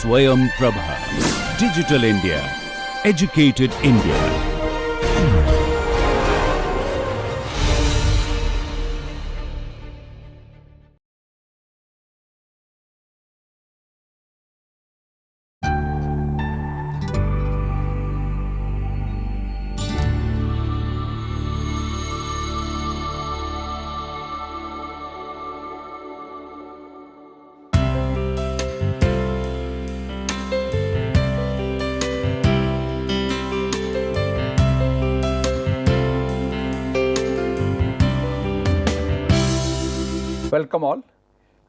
Swayam Prabha. Digital India. Educated India. Welcome all.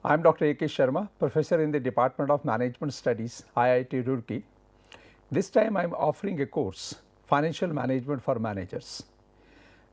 I am Dr. A.K. Sharma, Professor in the Department of Management Studies, IIT Roorkee. This time I am offering a course, Financial Management for Managers.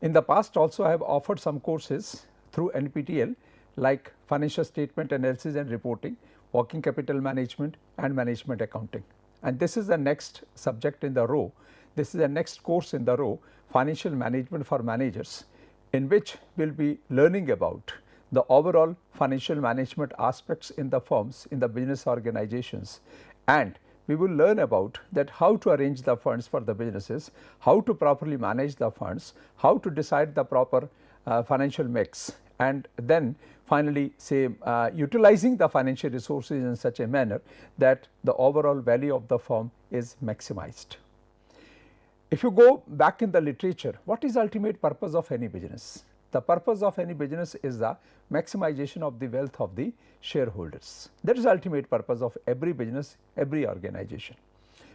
In the past also I have offered some courses through NPTEL like Financial Statement Analysis and Reporting, Working Capital Management and Management Accounting. And this is the next subject in the row. This is the next course in the row, Financial Management for Managers, in which we will be learning about the overall financial management aspects in the firms, in the business organizations, and we will learn about that how to arrange the funds for the businesses, how to properly manage the funds, how to decide the proper financial mix, and then finally say utilizing the financial resources in such a manner that the overall value of the firm is maximized. If you go back in the literature, what is the ultimate purpose of any business? The purpose of any business is the maximization of the wealth of the shareholders. That is the ultimate purpose of every business, every organization.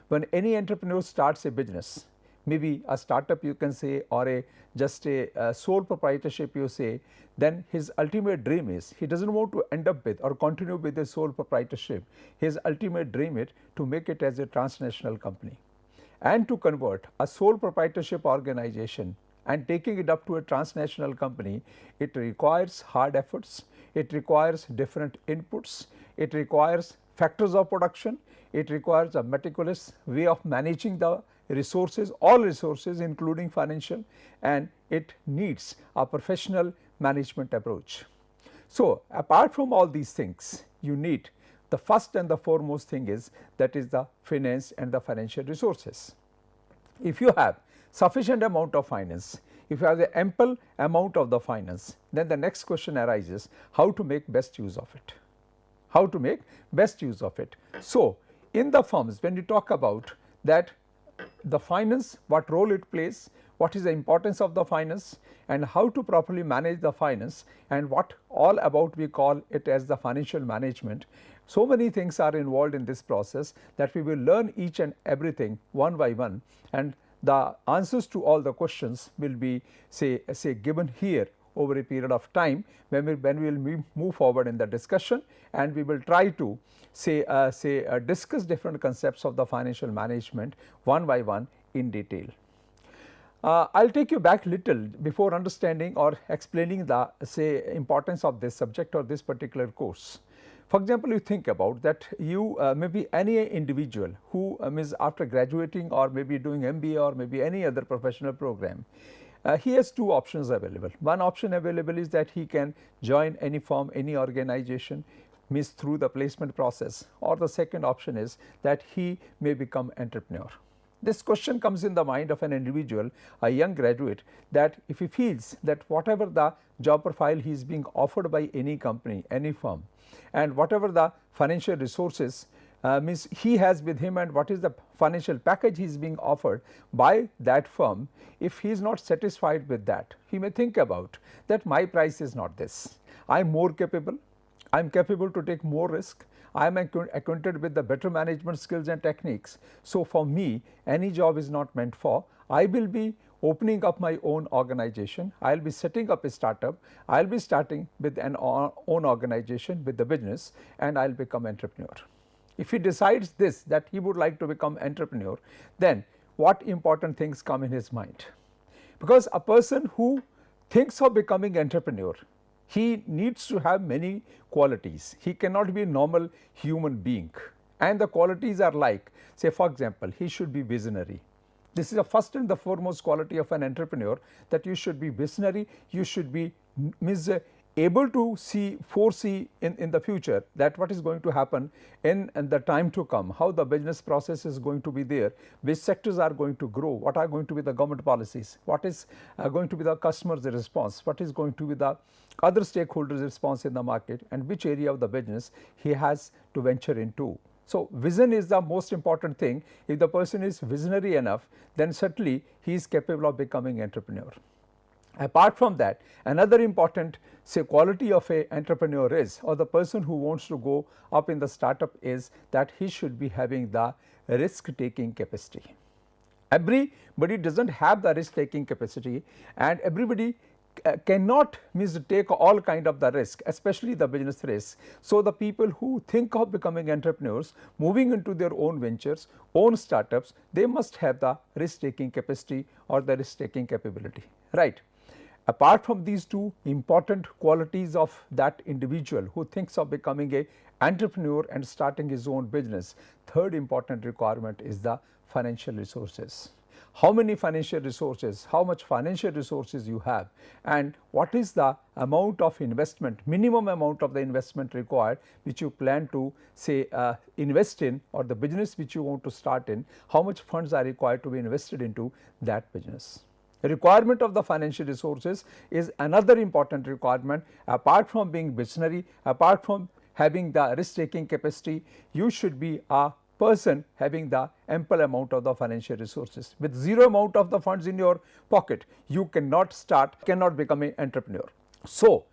When any entrepreneur starts a business, maybe a startup you can say, or just a sole proprietorship you say, then his ultimate dream is he does not want to end up with or continue with a sole proprietorship. His ultimate dream is to make it as a transnational company, and to convert a sole proprietorship organization and taking it up to a transnational company, it requires hard efforts, it requires different inputs, it requires factors of production, it requires a meticulous way of managing the resources, all resources including financial, and it needs a professional management approach. So, apart from all these things, you need the first and the foremost thing is that is the finance and the financial resources. If you have sufficient amount of finance, if you have the ample amount of the finance, then the next question arises how to make best use of it, how to make best use of it. So, in the firms when you talk about that the finance, what role it plays, what is the importance of the finance and how to properly manage the finance, and what all about we call it as the financial management. So many things are involved in this process that we will learn each and everything one by one, and the answers to all the questions will be say given here over a period of time when we will move forward in the discussion, and we will try to discuss different concepts of the financial management one by one in detail. I will take you back little before understanding or explaining the importance of this subject or this particular course. For example, you think about that you maybe any individual who is after graduating or maybe doing MBA or maybe any other professional program, he has two options available. One option available is that he can join any firm, any organization means through the placement process, or the second option is that he may become entrepreneur. This question comes in the mind of an individual, a young graduate, that if he feels that whatever the job profile he is being offered by any company, any firm, and whatever the financial resources means he has with him and what is the financial package he is being offered by that firm, if he is not satisfied with that, he may think about that my price is not this, I am more capable, I am capable to take more risk, I am acquainted with the better management skills and techniques. So, for me any job is not meant for, I will be opening up my own organization, I will be setting up a startup, I will be starting with an own organization with the business, and I will become entrepreneur. If he decides this, that he would like to become entrepreneur, then what important things come in his mind? Because a person who thinks of becoming entrepreneur, he needs to have many qualities. He cannot be a normal human being, and the qualities are like, say for example, he should be visionary. This is the first and the foremost quality of an entrepreneur, that you should be visionary, you should be able to foresee in the future that what is going to happen in the time to come, how the business process is going to be there, which sectors are going to grow, what are going to be the government policies, what is going to be the customer's response, what is going to be the other stakeholders' response in the market, and which area of the business he has to venture into. So, vision is the most important thing. If the person is visionary enough, then certainly he is capable of becoming entrepreneur. Apart from that, another important quality of a entrepreneur is, or the person who wants to go up in the startup, is that he should be having the risk taking capacity. Everybody does not have the risk taking capacity, and everybody cannot take all kind of the risk, especially the business risk. So, the people who think of becoming entrepreneurs, moving into their own ventures, own startups, they must have the risk taking capacity or the risk taking capability, right. Apart from these two important qualities of that individual who thinks of becoming a entrepreneur and starting his own business, third important requirement is the financial resources. How many financial resources, how much financial resources you have, and what is the amount of investment, minimum amount of the investment required which you plan to invest in, or the business which you want to start in, how much funds are required to be invested into that business. The requirement of the financial resources is another important requirement. Apart from being visionary, apart from having the risk taking capacity, you should be a person having the ample amount of the financial resources. With zero amount of the funds in your pocket, you cannot become an entrepreneur. So,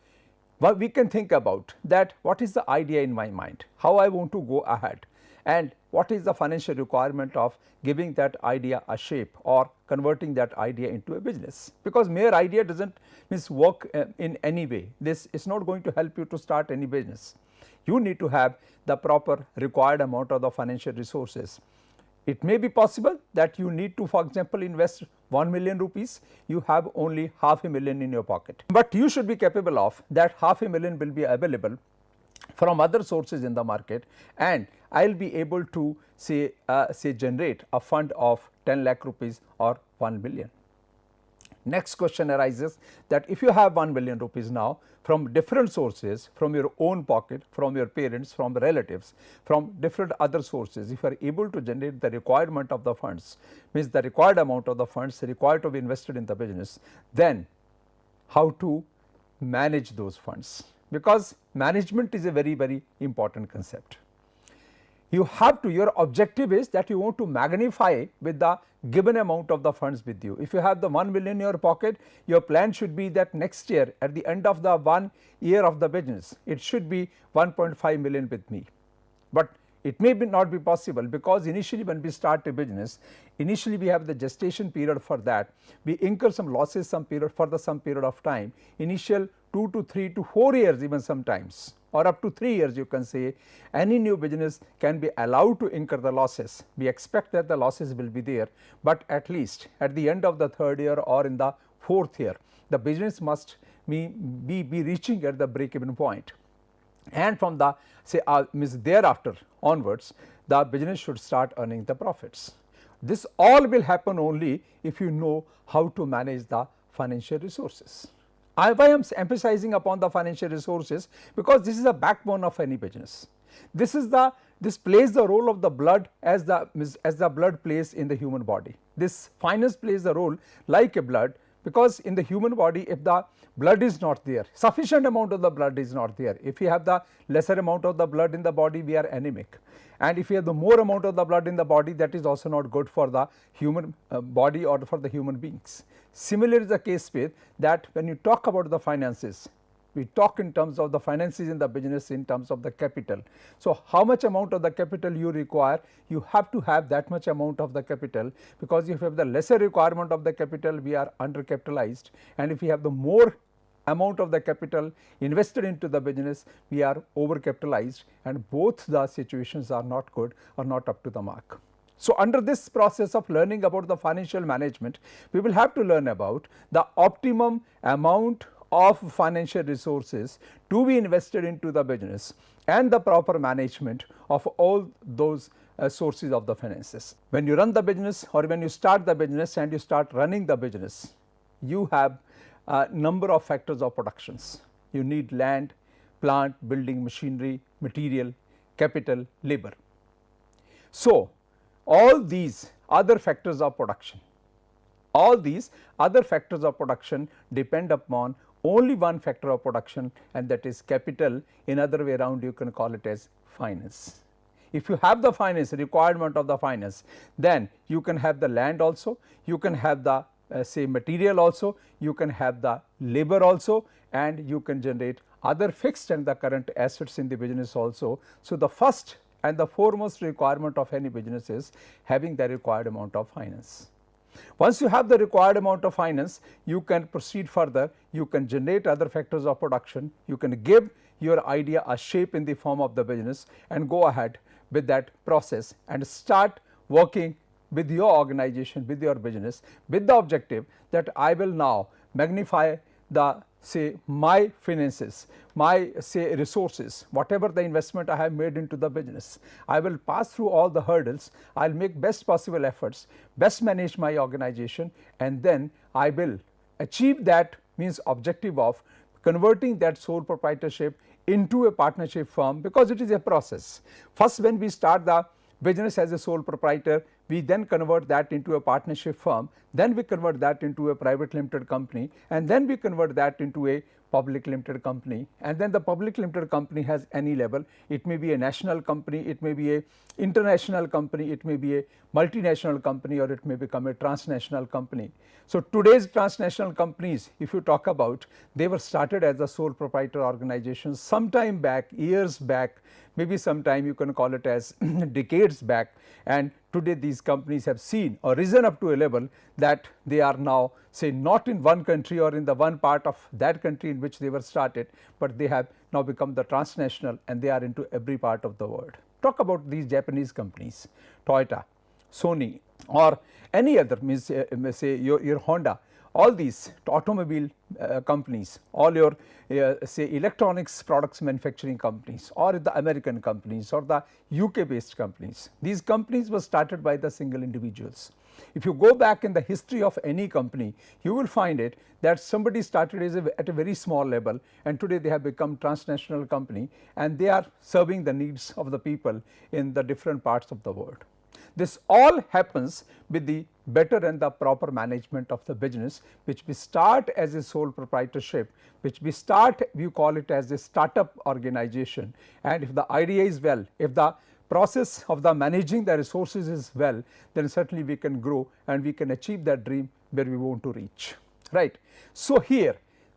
what we can think about that, what is the idea in my mind, how I want to go ahead, and what is the financial requirement of giving that idea a shape or converting that idea into a business. Because mere idea does not work in any way. This is not going to help you to start any business. You need to have the proper required amount of the financial resources. It may be possible that you need to, for example, invest 1 million rupees, you have only half a million in your pocket, but you should be capable of that half a million will be available from other sources in the market, and I will be able to generate a fund of 10 lakh rupees or 1 billion. Next question arises that if you have 1 billion rupees now from different sources, from your own pocket, from your parents, from relatives, from different other sources, if you are able to generate the requirement of the funds, means the required amount of the funds required to be invested in the business, then how to manage those funds, because management is a very important concept. You have to, your objective is that you want to magnify with the given amount of the funds with you. If you have the 1 million in your pocket, your plan should be that next year at the end of the 1 year of the business, it should be 1.5 million with me. But it may not be possible, because initially when we start a business, initially we have the gestation period for that, we incur some losses some period of time, initial 2 to 3 to 4 years even sometimes, or up to 3 years you can say, any new business can be allowed to incur the losses. We expect that the losses will be there, but at least at the end of the 3rd year or in the 4th year, the business must be reaching at the break even point. And from the thereafter onwards, the business should start earning the profits. This all will happen only if you know how to manage the financial resources. Why I am emphasizing upon the financial resources, because this is the backbone of any business. This plays the role of the blood as the blood plays in the human body. This finance plays the role like a blood, because in the human body, if the blood is not there, sufficient amount of the blood is not there, if you have the lesser amount of the blood in the body, we are anemic, and if you have the more amount of the blood in the body, that is also not good for the human body or for the human beings. Similar is the case with that when you talk about the finances, we talk in terms of the finances in the business in terms of the capital. So, how much amount of the capital you require, you have to have that much amount of the capital, because if you have the lesser requirement of the capital, we are undercapitalized, and if you have the more amount of the capital invested into the business, we are overcapitalized, and both the situations are not good or not up to the mark. So, under this process of learning about the financial management, we will have to learn about the optimum amount of financial resources to be invested into the business and the proper management of all those sources of the finances. When you run the business, or when you start the business and you start running the business, you have a number of factors of productions. You need land, plant, building, machinery, material, capital, labor. So, all these other factors of production, all these other factors of production depend upon only one factor of production, and that is capital. In other way around, you can call it as finance. If you have the finance, requirement of the finance, then you can have the land also, you can have the say material also, you can have the labor also, and you can generate other fixed and the current assets in the business also. So, the first and the foremost requirement of any business is having the required amount of finance. Once you have the required amount of finance, you can proceed further, you can generate other factors of production, you can give your idea a shape in the form of the business and go ahead with that process and start working with your organization, with your business, with the objective that I will now magnify the say my finances, my say resources, whatever the investment I have made into the business. I will pass through all the hurdles, I will make best possible efforts, best manage my organization, and then I will achieve that means objective of converting that sole proprietorship into a partnership firm, because it is a process. First, when we start the business as a sole proprietor, we then convert that into a partnership firm, then we convert that into a private limited company, and then we convert that into a public limited company, and then the public limited company has any level. It may be a national company, it may be a international company, it may be a multinational company, or it may become a transnational company. So, today's transnational companies, if you talk about, they were started as a sole proprietor organizations sometime back, years back, maybe sometime you can call it as decades back, and today these companies have seen or risen up to a level that they are now say not in one country or in the one part of that country in which they were started, but they have now become the transnational and they are into every part of the world. Talk about these Japanese companies, Toyota, Sony, or any other means say your Honda, all these automobile companies, all your say electronics products manufacturing companies, or the American companies or the UK based companies. These companies were started by the single individuals. If you go back in the history of any company, you will find it that somebody started at a very small level, and today they have become transnational company, and they are serving the needs of the people in the different parts of the world. This all happens with the better and the proper management of the business, which we start as a sole proprietorship, which we start, we call it as a startup organization, and if the idea is well, if the process of the managing the resources is well, then certainly we can grow and we can achieve that dream where we want to reach, right. So, here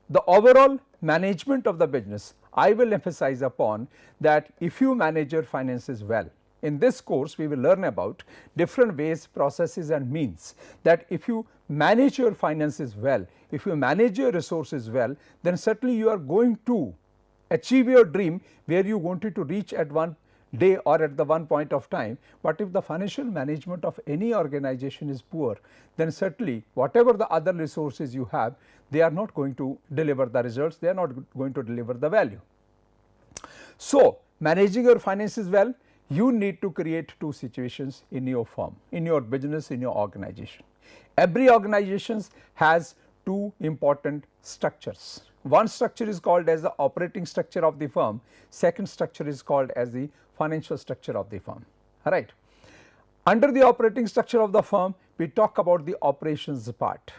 the overall management of the business, I will emphasize upon that if you manage your finances well. In this course, we will learn about different ways, processes and means, that if you manage your finances well, if you manage your resources well, then certainly you are going to achieve your dream where you wanted to reach at one day or at the one point of time. But if the financial management of any organization is poor, then certainly whatever the other resources you have, they are not going to deliver the results, they are not going to deliver the value. So, managing your finances well, you need to create two situations in your firm, in your business, in your organization. Every organization has two important structures. One structure is called as the operating structure of the firm, second structure is called as the financial structure of the firm, right. Under the operating structure of the firm, we talk about the operations part.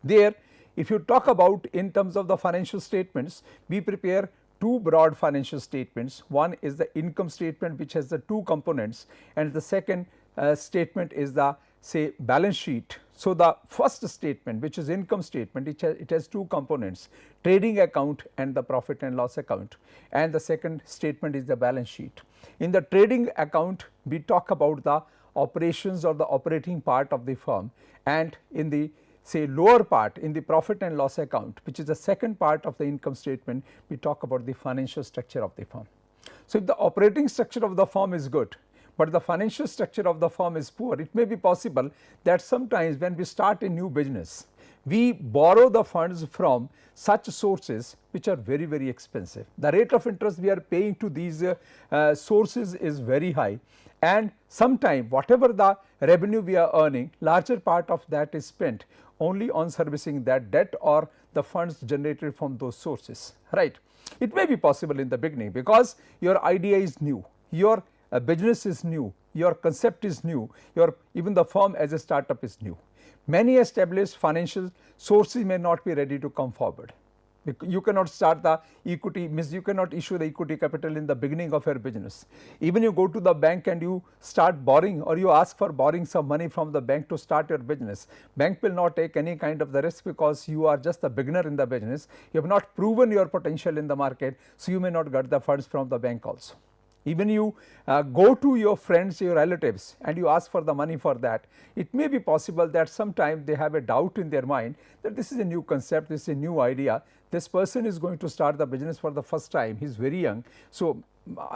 There, if you talk about in terms of the financial statements, we prepare two broad financial statements. One is the income statement, which has the two components, and the second statement is the say balance sheet. So, the first statement, which is income statement, it has two components, trading account and the profit and loss account, and the second statement is the balance sheet. In the trading account, we talk about the operations or the operating part of the firm, and in the say lower part, in the profit and loss account, which is the second part of the income statement, we talk about the financial structure of the firm. So, if the operating structure of the firm is good, but the financial structure of the firm is poor, it may be possible that sometimes when we start a new business, we borrow the funds from such sources which are very, very expensive. The rate of interest we are paying to these sources is very high, and sometime whatever the revenue we are earning, larger part of that is spent only on servicing that debt or the funds generated from those sources, right. It may be possible in the beginning because your idea is new, your business is new, your concept is new, your even the firm as a startup is new. Many established financial sources may not be ready to come forward. You cannot start the equity, means you cannot issue the equity capital in the beginning of your business. Even you go to the bank and you start borrowing, or you ask for borrowing some money from the bank to start your business. Bank will not take any kind of the risk because you are just a beginner in the business. You have not proven your potential in the market, so you may not get the funds from the bank also. Even you go to your friends, your relatives, and you ask for the money for that, it may be possible that sometime they have a doubt in their mind that this is a new concept, this is a new idea, this person is going to start the business for the first time, he is very young. So,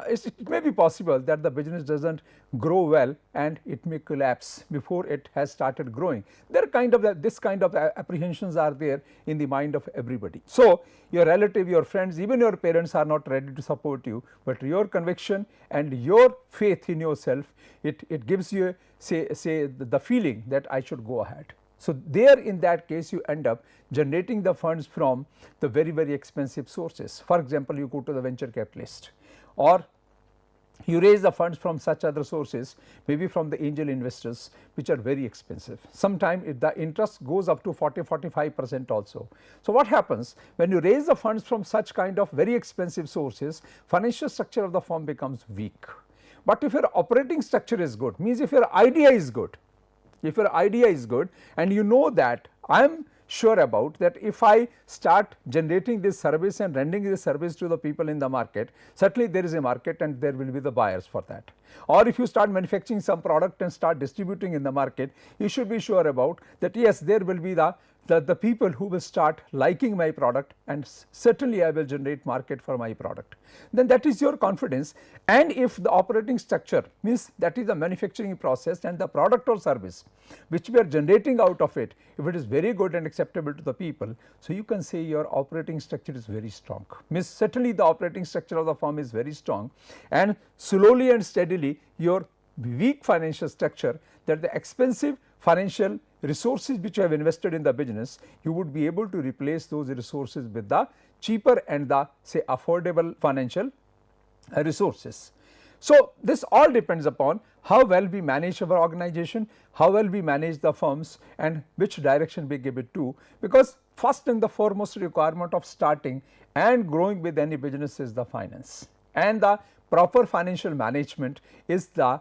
it may be possible that the business does not grow well and it may collapse before it has started growing. There are kind of this kind of apprehensions are there in the mind of everybody. So, your relative, your friends, even your parents are not ready to support you, but your conviction and your faith in yourself, it gives you say the feeling that I should go ahead. So, there in that case you end up generating the funds from the very expensive sources. For example, you go to the venture capitalist, or you raise the funds from such other sources, maybe from the angel investors, which are very expensive. Sometimes the interest goes up to 40-45% also. So, what happens when you raise the funds from such kind of very expensive sources, financial structure of the firm becomes weak. But if your operating structure is good, means if your idea is good, and you know that I am sure about that if I start generating this service and rendering this service to the people in the market, certainly there is a market and there will be the buyers for that. Or if you start manufacturing some product and start distributing in the market, you should be sure about that yes, there will be the people who will start liking my product, and certainly I will generate market for my product. Then that is your confidence. And if the operating structure means that is the manufacturing process and the product or service which we are generating out of it, if it is very good and acceptable to the people, so you can say your operating structure is very strong. Means certainly the operating structure of the firm is very strong, and slowly and steadily your weak financial structure, that the expensive financial resources which you have invested in the business, you would be able to replace those resources with the cheaper and the say affordable financial resources. So, this all depends upon how well we manage our organization, how well we manage the firms, and which direction we give it to, because first and the foremost requirement of starting and growing with any business is the finance, and the proper financial management is the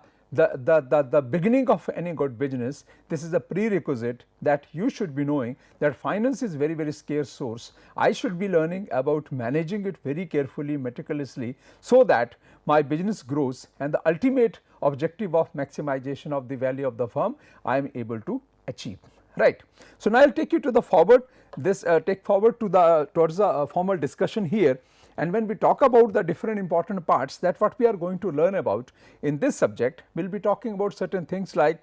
beginning of any good business. This is a prerequisite that you should be knowing that finance is very scarce source. I should be learning about managing it very carefully, meticulously, so that my business grows and the ultimate objective of maximization of the value of the firm I am able to achieve, right. So, now I will take you to the forward, take forward to towards the formal discussion here. And when we talk about the different important parts, that what we are going to learn about in this subject, we will be talking about certain things like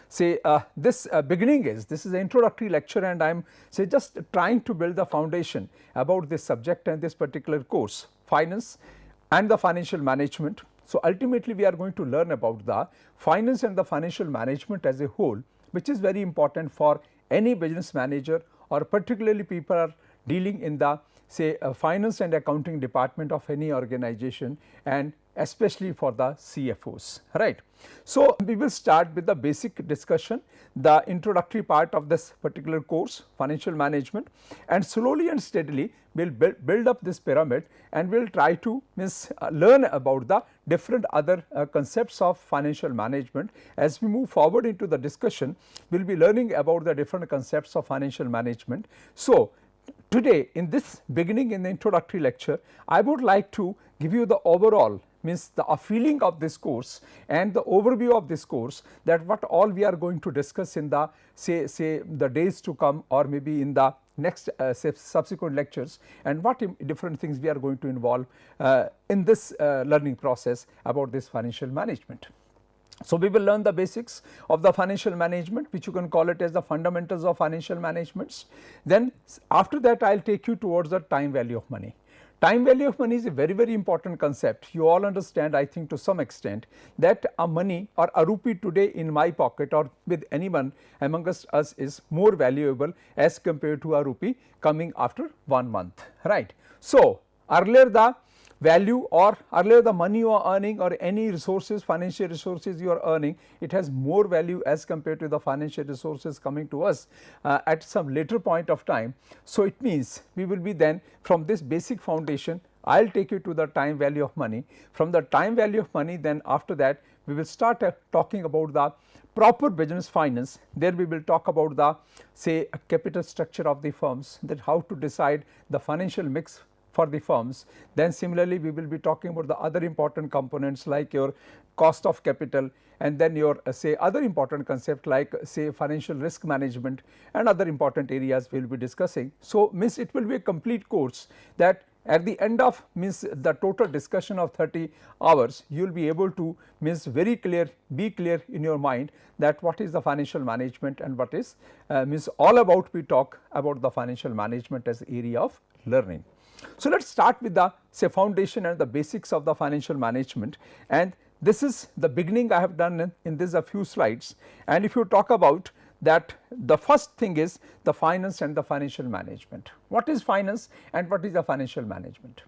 say this is an introductory lecture, and I am say just trying to build the foundation about this subject and this particular course, finance and the financial management. So, ultimately we are going to learn about the finance and the financial management as a whole, which is very important for any business manager, or particularly people are dealing in the say finance and accounting department of any organization, and especially for the CFOs, right. So, we will start with the basic discussion, the introductory part of this particular course, financial management, and slowly and steadily we will build up this pyramid, and we will try to learn about the different other concepts of financial management. As we move forward into the discussion, we will be learning about the different concepts of financial management. So, today in this beginning, in the introductory lecture, I would like to give you the overall the feeling of this course and the overview of this course, that what all we are going to discuss in the say the days to come, or maybe in the next subsequent lectures, and what different things we are going to involve in this learning process about this financial management. So, we will learn the basics of the financial management, which you can call it as the fundamentals of financial management. Then after that I will take you towards the time value of money. Time value of money is a very important concept. You all understand, I think, to some extent, that a money or a rupee today in my pocket or with anyone amongst us is more valuable as compared to a rupee coming after 1 month, right. So, earlier the value or earlier the money you are earning or any resources, financial resources you are earning, it has more value as compared to the financial resources coming to us at some later point of time. So, it means we will be then from this basic foundation, I will take you to the time value of money. From the time value of money, then after that we will start talking about the proper business finance. There we will talk about the say capital structure of the firms, that how to decide the financial mix for the firms. Then similarly we will be talking about the other important components like your cost of capital, and then your say other important concept like say financial risk management and other important areas we will be discussing. So, means it will be a complete course that at the end of means the total discussion of 30 hours, you will be able to means very clear, be clear in your mind that what is the financial management and what is means all about we talk about the financial management as area of learning. So, let us start with the say foundation and the basics of the financial management, and this is the beginning I have done in this a few slides. And if you talk about that, the first thing is the finance and the financial management. What is finance and what is the financial management?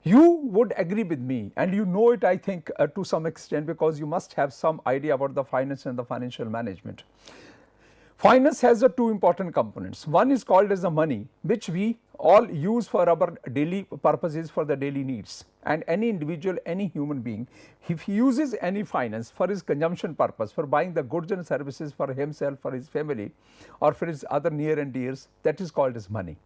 You would agree with me, and you know it I think to some extent, because you must have some idea about the finance and the financial management. Finance has the two important components. One is called as the money, which we all use for our daily purposes, for the daily needs, and any individual, any human being, if he uses any finance for his consumption purpose, for buying the goods and services for himself, for his family, or for his other near and dears, that is called as money.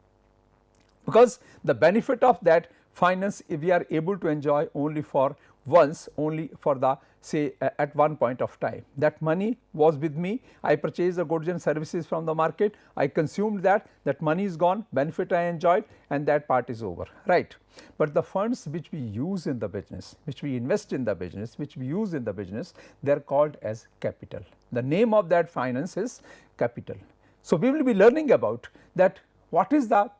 Because the benefit of that finance we are able to enjoy only for once, only for the say at one point of time. That money was with me, I purchased the goods and services from the market, I consumed that money is gone, benefit I enjoyed, and that part is over, right. But the funds which we use in the business, which we invest in the business, which we use in the business, they are called as capital. The name of that finance is capital. So, we will be learning about that what is the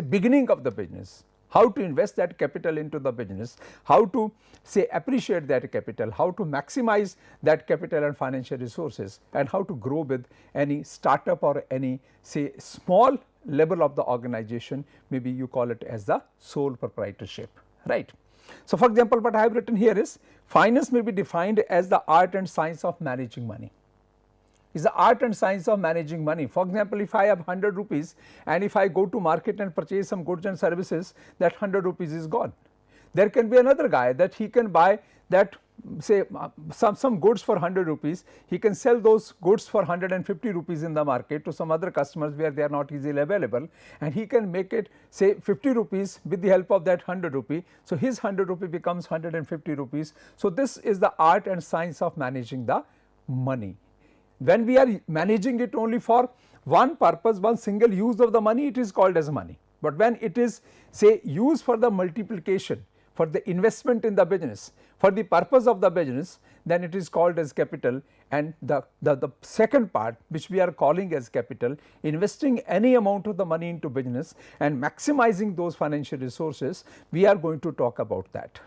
beginning of the business, how to invest that capital into the business, how to say appreciate that capital, how to maximize that capital and financial resources, and how to grow with any startup or any say small level of the organization, maybe you call it as the sole proprietorship, right. So, for example, what I have written here is finance may be defined as the art and science of managing money. Is the art and science of managing money. For example, if I have 100 rupees and if I go to market and purchase some goods and services, that 100 rupees is gone. There can be another guy that he can buy that say some goods for 100 rupees, he can sell those goods for 150 rupees in the market to some other customers where they are not easily available, and he can make it say 50 rupees with the help of that 100 rupee. So, his 100 rupee becomes 150 rupees. So, this is the art and science of managing the money. When we are managing it only for one purpose, one single use of the money, it is called as money. But when it is say used for the multiplication, for the investment in the business, for the purpose of the business, then it is called as capital. And the second part which we are calling as capital, investing any amount of the money into business and maximizing those financial resources, we are going to talk about that.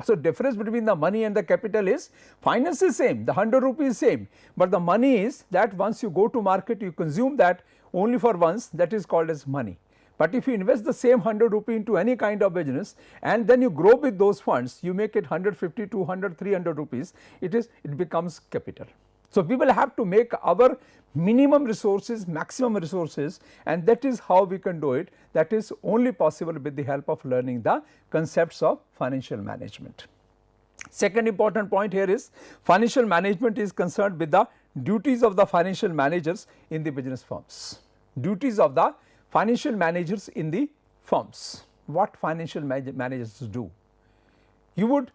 So, difference between the money and the capital is finance is same, the 100 rupees is same, but the money is that once you go to market you consume that only for once, that is called as money. But if you invest the same 100 rupee into any kind of business and then you grow with those funds, you make it 150, 200, 300 rupees, it becomes capital. So, we will have to make our minimum resources maximum resources, and that is how we can do it. That is only possible with the help of learning the concepts of financial management. Second important point here is financial management is concerned with the duties of the financial managers in the business firms. Duties of the financial managers in the firms. What financial managers do? You would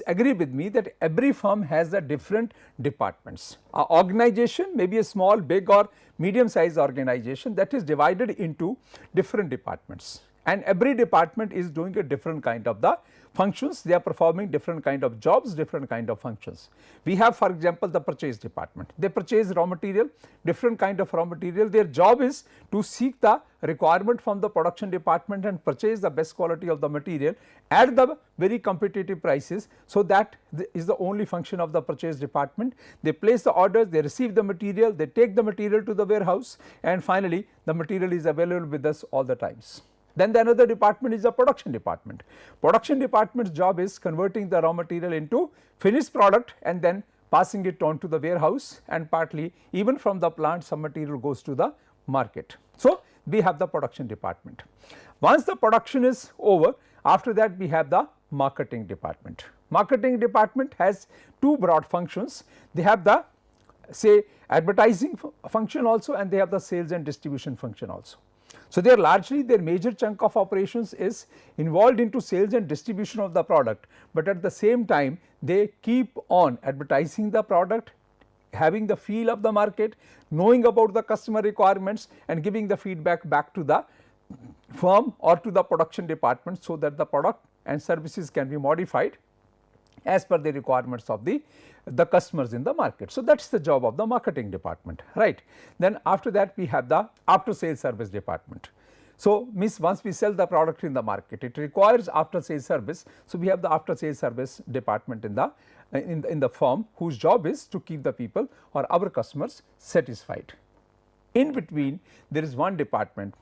agree with me that every firm has the different departments. An organization may be a small, big or medium sized organization that is divided into different departments, and every department is doing a different kind of the functions, they are performing different kind of jobs, different kind of functions. We have, for example, the purchase department. They purchase raw material, different kind of raw material. Their job is to seek the requirement from the production department and purchase the best quality of the material at the very competitive prices. So, that is the only function of the purchase department. They place the orders, they receive the material, they take the material to the warehouse, and finally, the material is available with us all the times. Then the another department is the production department. Production department's job is converting the raw material into finished product and then passing it on to the warehouse, and partly even from the plant some material goes to the market. So, we have the production department. Once the production is over, after that we have the marketing department. Marketing department has two broad functions. They have the say advertising function also, and they have the sales and distribution function also. So, they are largely, their major chunk of operations is involved into sales and distribution of the product, but at the same time they keep on advertising the product, having the feel of the market, knowing about the customer requirements, and giving the feedback back to the firm or to the production department, so that the product and services can be modified as per the requirements of the customers in the market. So, that is the job of the marketing department, right. Then after that we have the after sales service department. So, means once we sell the product in the market, it requires after sales service. So, we have the after sales service department in the firm, whose job is to keep the people or our customers satisfied. In between there is one department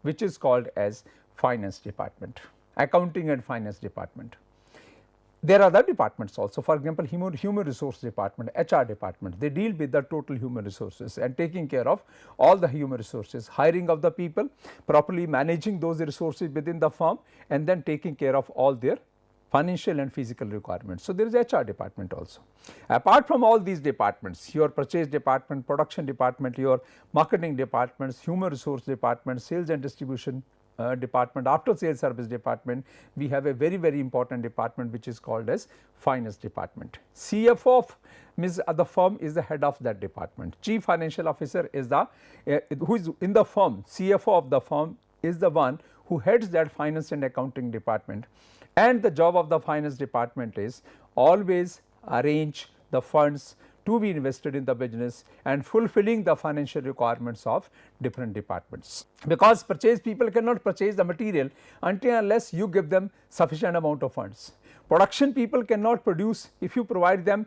which is called as finance department, accounting and finance department. There are other departments also, for example, human resource department, HR department, they deal with the total human resources and taking care of all the human resources, hiring of the people, properly managing those resources within the firm, and then taking care of all their financial and physical requirements. So, there is HR department also. Apart from all these departments, your purchase department, production department, your marketing departments, human resource department, sales and distribution department, after sales service department, we have a very important department which is called as finance department. CFO of the firm is the head of that department. Chief financial officer is the who is in the firm. CFO of the firm is the one who heads that finance and accounting department, and the job of the finance department is always arrange the funds to be invested in the business and fulfilling the financial requirements of different departments. Because purchase people cannot purchase the material until unless you give them sufficient amount of funds. Production people cannot produce if you provide them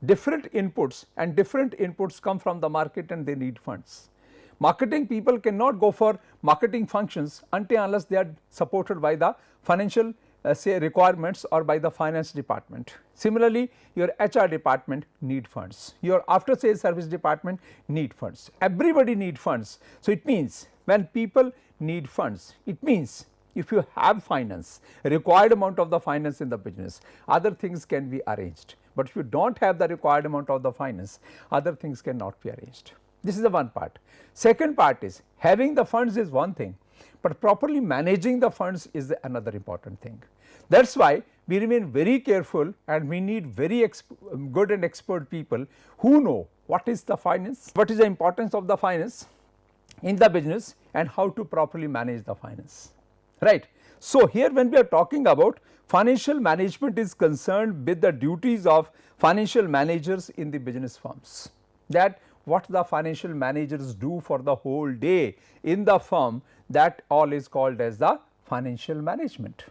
different inputs, and different inputs come from the market and they need funds. Marketing people cannot go for marketing functions until unless they are supported by the financial say requirements or by the finance department. Similarly, your HR department need funds, your after sales service department need funds, everybody need funds. So, it means when people need funds, it means if you have finance, required amount of the finance in the business, other things can be arranged, but if you do not have the required amount of the finance, other things cannot be arranged. This is the one part. Second part is having the funds is one thing, but properly managing the funds is another important thing. That is why we remain very careful, and we need very good and expert people who know what is the finance, what is the importance of the finance in the business, and how to properly manage the finance, right. So, here when we are talking about financial management is concerned with the duties of financial managers in the business firms, that what the financial managers do for the whole day in the firm, that all is called as the financial management.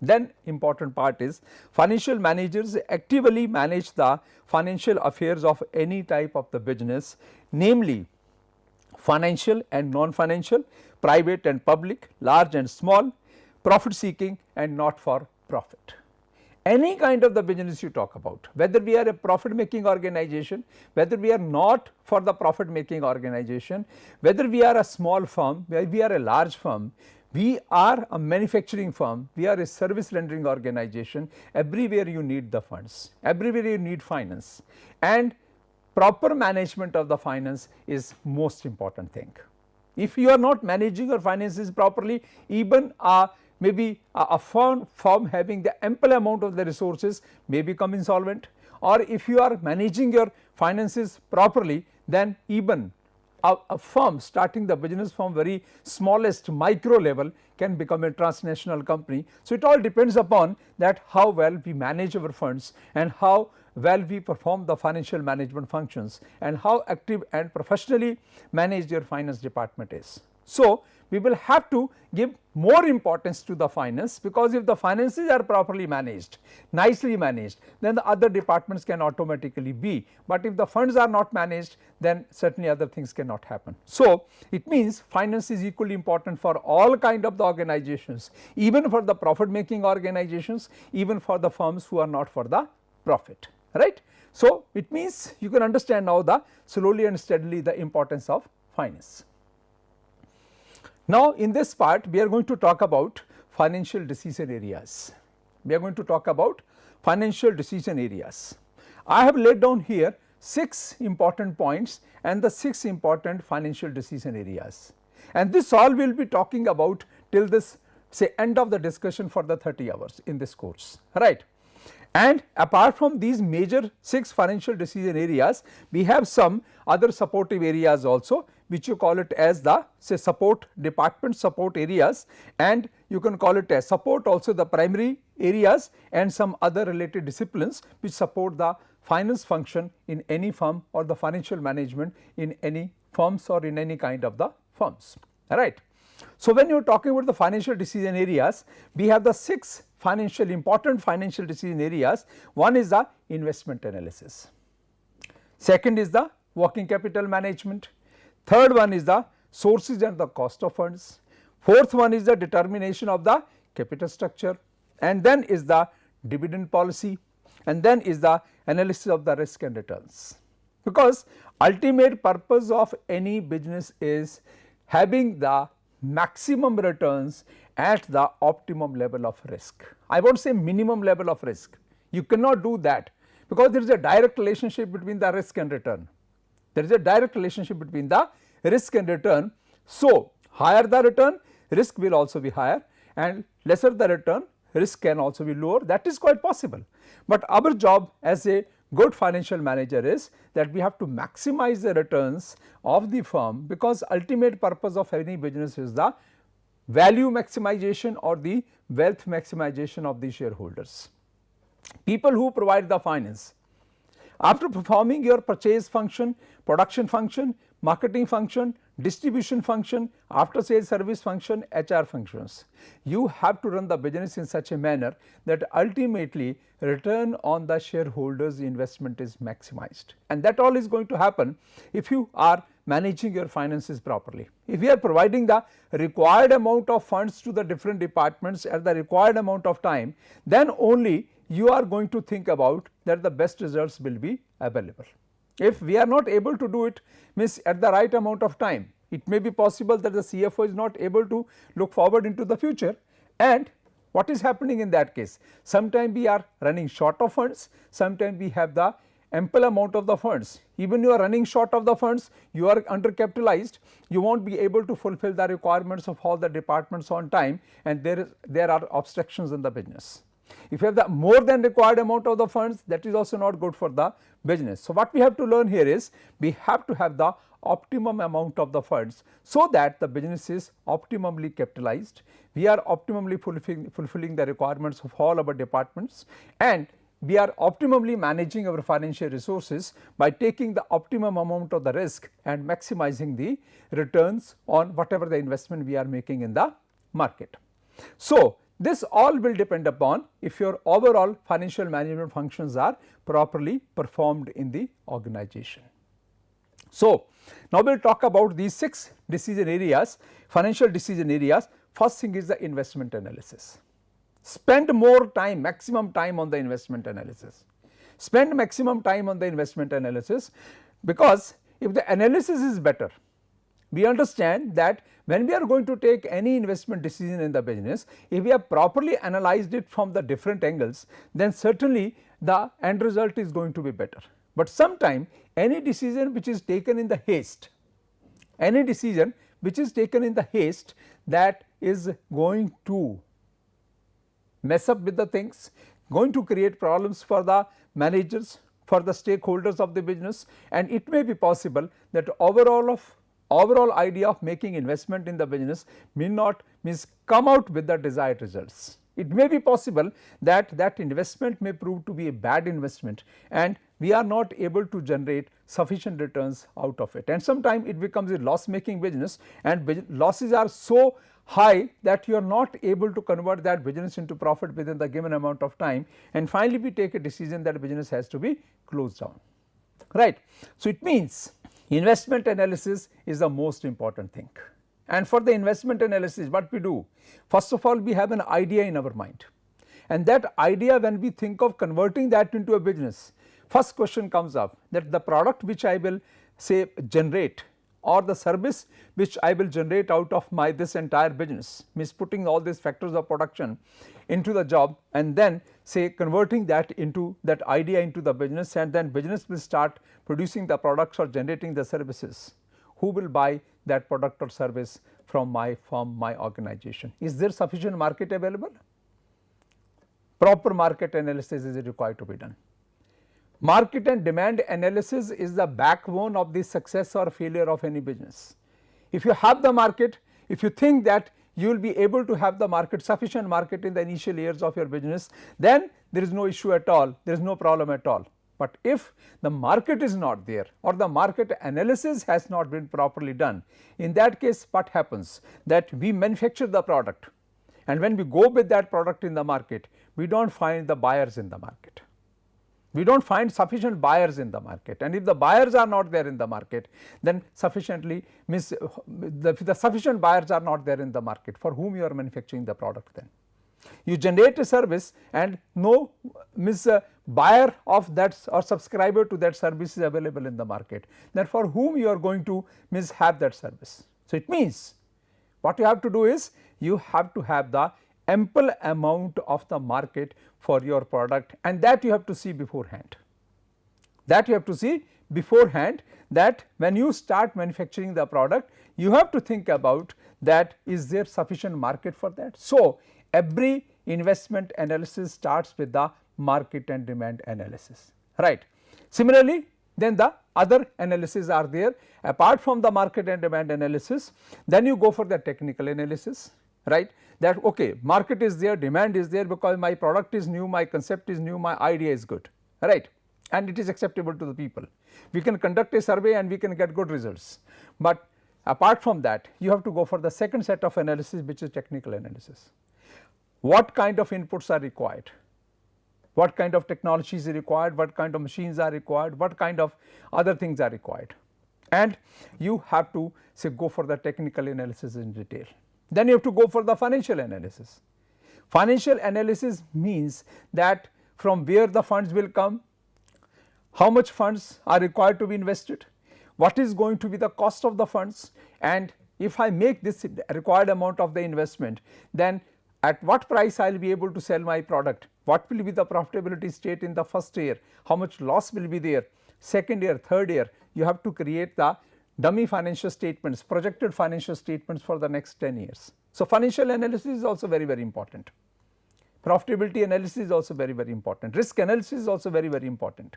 Then important part is financial managers actively manage the financial affairs of any type of the business, namely financial and non-financial, private and public, large and small, profit seeking and not for profit. Any kind of the business you talk about, whether we are a profit making organization, whether we are not for the profit making organization, whether we are a small firm, whether we are a large firm, we are a manufacturing firm, we are a service rendering organization, everywhere you need the funds, everywhere you need finance, and proper management of the finance is most important thing. If you are not managing your finances properly, even maybe a firm having the ample amount of the resources may become insolvent, or if you are managing your finances properly, then even a firm starting the business from very smallest micro level can become a transnational company. So, it all depends upon that how well we manage our funds and how well we perform the financial management functions and how active and professionally managed your finance department is. So, we will have to give more importance to the finance, because if the finances are properly managed, nicely managed, then the other departments can automatically be, but if the funds are not managed, then certainly other things cannot happen. So, it means finance is equally important for all kind of the organizations, even for the profit making organizations, even for the firms who are not for the profit, right. So, it means you can understand now the slowly and steadily the importance of finance. Now, in this part we are going to talk about financial decision areas. We are going to talk about financial decision areas. I have laid down here 6 important points and the 6 important financial decision areas, and this all we will be talking about till this say end of the discussion for the 30 hours in this course, right. And apart from these major 6 financial decision areas, we have some other supportive areas also, which you call it as the say support department support areas, and you can call it as support also the primary areas and some other related disciplines which support the finance function in any firm or the financial management in any firms or in any kind of the firms, right. So, when you are talking about the financial decision areas, we have the 6 important financial decision areas. One is the investment analysis, second is the working capital management, third one is the sources and the cost of funds, fourth one is the determination of the capital structure, and then is the dividend policy, and then is the analysis of the risk and returns, because ultimate purpose of any business is having the maximum returns at the optimum level of risk. I will not say minimum level of risk, you cannot do that, because there is a direct relationship between the risk and return. There is a direct relationship between the risk and return. So, higher the return, risk will also be higher, and lesser the return, risk can also be lower, that is quite possible. But our job as a good financial manager is that we have to maximize the returns of the firm, because ultimate purpose of any business is the value maximization or the wealth maximization of the shareholders. People who provide the finance, after performing your purchase function, production function, marketing function, distribution function, after sales service function, HR functions, you have to run the business in such a manner that ultimately return on the shareholders investment is maximized, and that all is going to happen if you are managing your finances properly. If you are providing the required amount of funds to the different departments at the required amount of time, then only you are going to think about that the best results will be available. If we are not able to do it, means at the right amount of time, it may be possible that the CFO is not able to look forward into the future, and what is happening in that case? Sometimes we are running short of funds, sometimes we have the ample amount of the funds. Even you are running short of the funds, you are undercapitalized, you will not be able to fulfill the requirements of all the departments on time, and there are obstructions in the business. If you have the more than required amount of the funds, that is also not good for the business. So, what we have to learn here is we have to have the optimum amount of the funds, so that the business is optimally capitalized, we are optimally fulfilling the requirements of all our departments, and we are optimally managing our financial resources by taking the optimum amount of the risk and maximizing the returns on whatever the investment we are making in the market. So, this all will depend upon if your overall financial management functions are properly performed in the organization. So, now we will talk about these 6 decision areas, financial decision areas. First thing is the investment analysis. Spend more time, maximum time on the investment analysis. Spend maximum time on the investment analysis, because if the analysis is better, we understand that when we are going to take any investment decision in the business, if we have properly analyzed it from the different angles, then certainly the end result is going to be better. But sometime any decision which is taken in the haste, that is going to mess up with the things, going to create problems for the managers, for the stakeholders of the business, and it may be possible that overall of overall idea of making investment in the business may not come out with the desired results. It may be possible that that investment may prove to be a bad investment and we are not able to generate sufficient returns out of it, and sometimes it becomes a loss making business and losses are so high that you are not able to convert that business into profit within the given amount of time, and finally we take a decision that business has to be closed down, right. So, it means investment analysis is the most important thing. And for the investment analysis, what we do? First of all, we have an idea in our mind, and that idea, when we think of converting that into a business, first question comes up that the product which I will say generate or the service which I will generate out of my this entire business, means putting all these factors of production into the job and then say converting that into that idea into the business, and then business will start producing the products or generating the services. Who will buy that product or service from my organization? Is there sufficient market available? Proper market analysis is required to be done. Market and demand analysis is the backbone of the success or failure of any business. If you have the market, if you think that you will be able to have the market, sufficient market in the initial years of your business, then there is no issue at all, there is no problem at all. But if the market is not there or the market analysis has not been properly done, in that case what happens? That we manufacture the product, and when we go with that product in the market, we do not find the buyers in the market. We do not find sufficient buyers in the market, and if the buyers are not there in the market, then sufficiently means the sufficient buyers are not there in the market for whom you are manufacturing the product. Then you generate a service and no buyer of that or subscriber to that service is available in the market, then for whom you are going to have that service. So, it means what you have to do is you have to have the ample amount of the market for your product, and that you have to see beforehand. That you have to see beforehand, that when you start manufacturing the product, you have to think about that is there sufficient market for that. So, every investment analysis starts with the market and demand analysis, right. Similarly, then the other analysis are there apart from the market and demand analysis, then you go for the technical analysis, right, that okay, market is there, demand is there because my product is new, my concept is new, my idea is good, right, and it is acceptable to the people. We can conduct a survey and we can get good results, but apart from that you have to go for the second set of analysis, which is technical analysis. What kind of inputs are required, what kind of technology is required, what kind of machines are required, what kind of other things are required, and you have to say go for the technical analysis in detail. Then you have to go for the financial analysis. Financial analysis means that from where the funds will come, how much funds are required to be invested, what is going to be the cost of the funds, and if I make this required amount of the investment, then at what price I will be able to sell my product, what will be the profitability state in the first year, how much loss will be there, second year, third year. You have to create the dummy financial statements, projected financial statements for the next 10 years. So, financial analysis is also very important. Profitability analysis is also very important. Risk analysis is also very very important.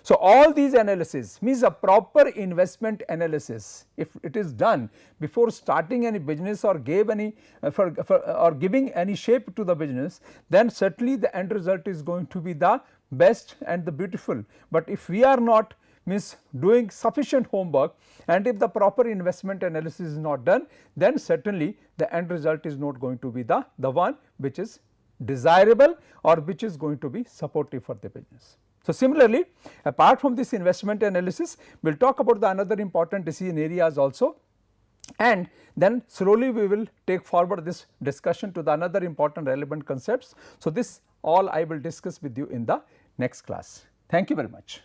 So, all these analysis means a proper investment analysis, if it is done before starting any business or gave any or giving any shape to the business, then certainly the end result is going to be the best and the beautiful. But if we are not doing sufficient homework, and if the proper investment analysis is not done, then certainly the end result is not going to be the one which is desirable or which is going to be supportive for the business. So, similarly, apart from this investment analysis, we will talk about the another important decision areas also, and then slowly we will take forward this discussion to the another important relevant concepts. So, this all I will discuss with you in the next class. Thank you very much.